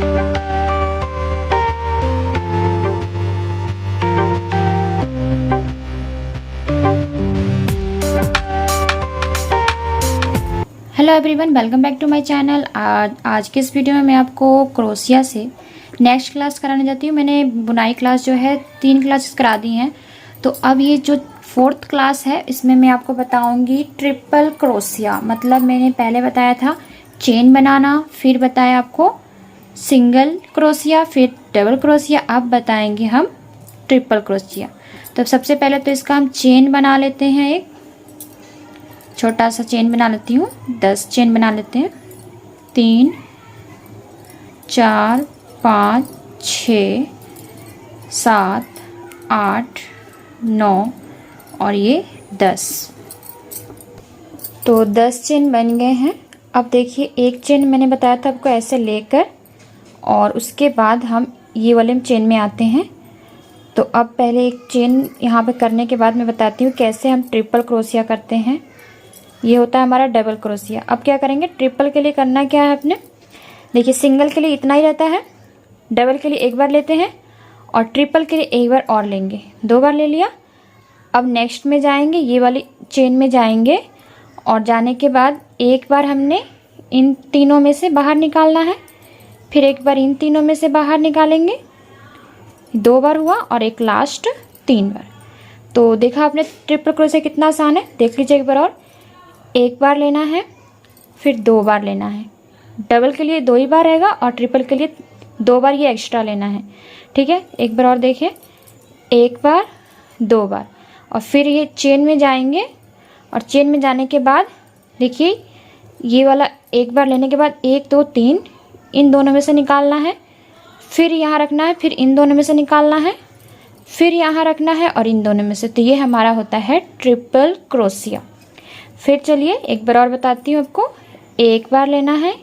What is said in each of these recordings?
Hello everyone, welcome back to my channel. आज के इस वीडियो में मैं आपको क्रोशिया से नेक्स्ट क्लास कराने जाती हूँ। मैंने बुनाई क्लास जो है 3 क्लासेस करा दी हैं, तो अब ये जो 4th क्लास है इसमें मैं आपको बताऊंगी ट्रिपल क्रोशिया। मतलब मैंने पहले बताया था चेन बनाना, फिर बताया आपको सिंगल क्रोशिया, फिर डबल क्रोशिया, अब बताएंगे हम ट्रिपल क्रोशिया। तो सबसे पहले तो इसका हम चेन बना लेते हैं। एक छोटा सा चेन बना लेती हूँ, 10 चेन बना लेते हैं। 3 4 5 6 7 8 9 और ये 10। तो 10 चेन बन गए हैं। अब देखिए, एक चेन मैंने बताया था आपको ऐसे लेकर, और उसके बाद हम ये वाले चेन में आते हैं। तो अब पहले एक चेन यहाँ पे करने के बाद मैं बताती हूँ कैसे हम ट्रिपल क्रोशिया करते हैं। ये होता है हमारा डबल क्रोशिया। अब क्या करेंगे, ट्रिपल के लिए करना क्या है अपने, देखिए सिंगल के लिए इतना ही रहता है, डबल के लिए एक बार लेते हैं, और ट्रिपल के लिए एक बार और लेंगे, 2 बार ले लिया। अब नेक्स्ट में जाएंगे, ये वाली चेन में जाएंगे, और जाने के बाद एक बार हमने इन तीनों में से बाहर निकालना है, फिर एक बार इन तीनों में से बाहर निकालेंगे, 2 बार हुआ, और एक लास्ट 3 बार। तो देखा आपने ट्रिपल क्रोशिया कितना आसान है, देख लीजिए एक बार और। एक बार लेना है, फिर 2 बार लेना है। डबल के लिए 2 ही बार रहेगा, और ट्रिपल के लिए 2 बार ये एक्स्ट्रा लेना है। ठीक है, एक बार और देखिए, 1 बार 2 बार, और फिर ये चेन में जाएंगे, और चेन में जाने के बाद देखिए ये वाला एक बार लेने के बाद 1 2 3 इन दोनों में से निकालना है, फिर यहाँ रखना है, फिर इन दोनों में से निकालना है, फिर यहाँ रखना है, और इन दोनों में से। तो ये हमारा होता है ट्रिपल क्रोशिया। फिर चलिए एक बार और बताती हूँ आपको। 1 बार लेना है,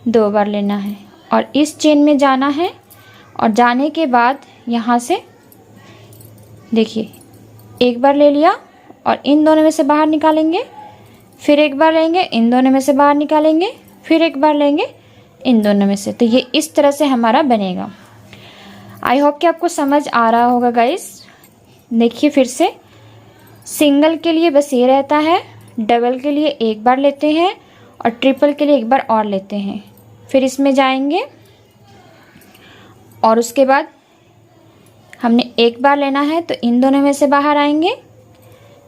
2 बार लेना है, और इस चेन में जाना है, और जाने के बाद यहाँ से देखिए 1 बार ले लिया, और इन दोनों में से बाहर निकालेंगे, फिर 1 बार लेंगे, इन दोनों में से बाहर निकालेंगे, फिर 1 बार लेंगे, इन दोनों में से। तो ये इस तरह से हमारा बनेगा। आई होप कि आपको समझ आ रहा होगा गाइस। देखिए फिर से, सिंगल के लिए बस ये रहता है, डबल के लिए 1 बार लेते हैं, और ट्रिपल के लिए 1 बार और लेते हैं। फिर इसमें जाएंगे, और उसके बाद हमने 1 बार लेना है, तो इन दोनों में से बाहर आएंगे,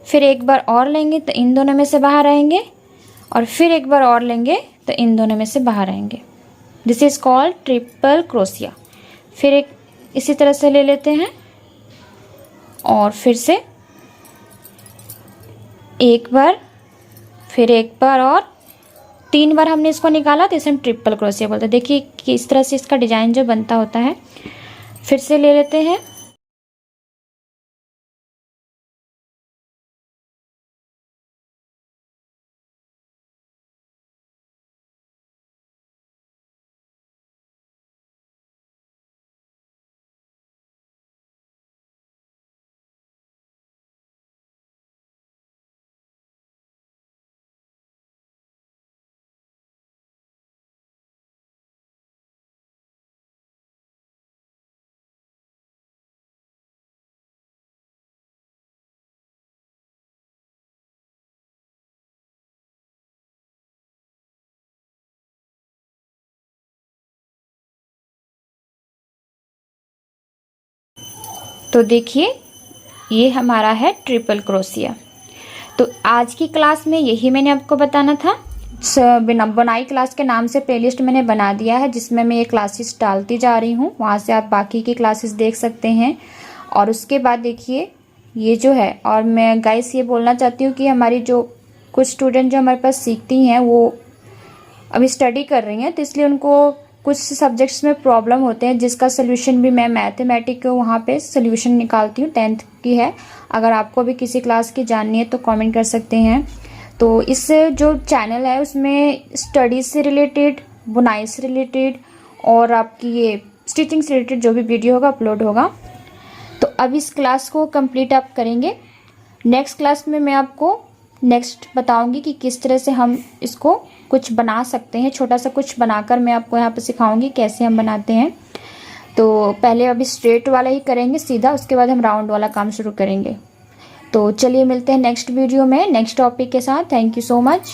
फिर 1 बार और लेंगे तो इन दोनों में से बाहर आएंगे, और फिर 1 बार और लेंगे तो इन दोनों में से बाहर आएंगे। This is called triple crochet. फिर एक इसी तरह से ले लेते हैं, और फिर से 1 बार, फिर 1 बार, और 3 बार हमने इसको निकाला, तो इसे हम ट्रिपल क्रोशिया बोलते हैं। देखिए कि इस तरह से इसका डिजाइन जो बनता होता है। फिर से ले लेते हैं, तो देखिए ये हमारा है ट्रिपल क्रोशिया। तो आज की क्लास में यही मैंने आपको बताना था। बुनाई क्लास के नाम से प्लेलिस्ट मैंने बना दिया है, जिसमें मैं ये क्लासेस डालती जा रही हूँ। वहाँ से आप बाकी की क्लासेस देख सकते हैं। और उसके बाद देखिए ये जो है, और मैं गाइस ये बोलना चाहती हूँ कि हमारी जो कुछ स्टूडेंट जो हमारे पास सीखती हैं वो अभी स्टडी कर रही हैं, तो इसलिए उनको कुछ सब्जेक्ट्स में प्रॉब्लम होते हैं, जिसका सोल्यूशन भी मैं मैथमेटिक वहाँ पे सोल्यूशन निकालती हूँ। 10th की है, अगर आपको भी किसी क्लास की जाननी है तो कमेंट कर सकते हैं। तो इस जो चैनल है उसमें स्टडी से रिलेटेड, बुनाई से रिलेटेड, और आपकी ये स्टिचिंग से रिलेटेड जो भी वीडियो होगा अपलोड होगा। तो अब इस क्लास को कंप्लीट आप करेंगे। नेक्स्ट क्लास में मैं आपको नेक्स्ट बताऊंगी कि किस तरह से हम इसको कुछ बना सकते हैं। छोटा सा कुछ बनाकर मैं आपको यहाँ पे सिखाऊंगी कैसे हम बनाते हैं। तो पहले अभी स्ट्रेट वाला ही करेंगे सीधा, उसके बाद हम राउंड वाला काम शुरू करेंगे। तो चलिए मिलते हैं नेक्स्ट वीडियो में नेक्स्ट टॉपिक के साथ। Thank you so much.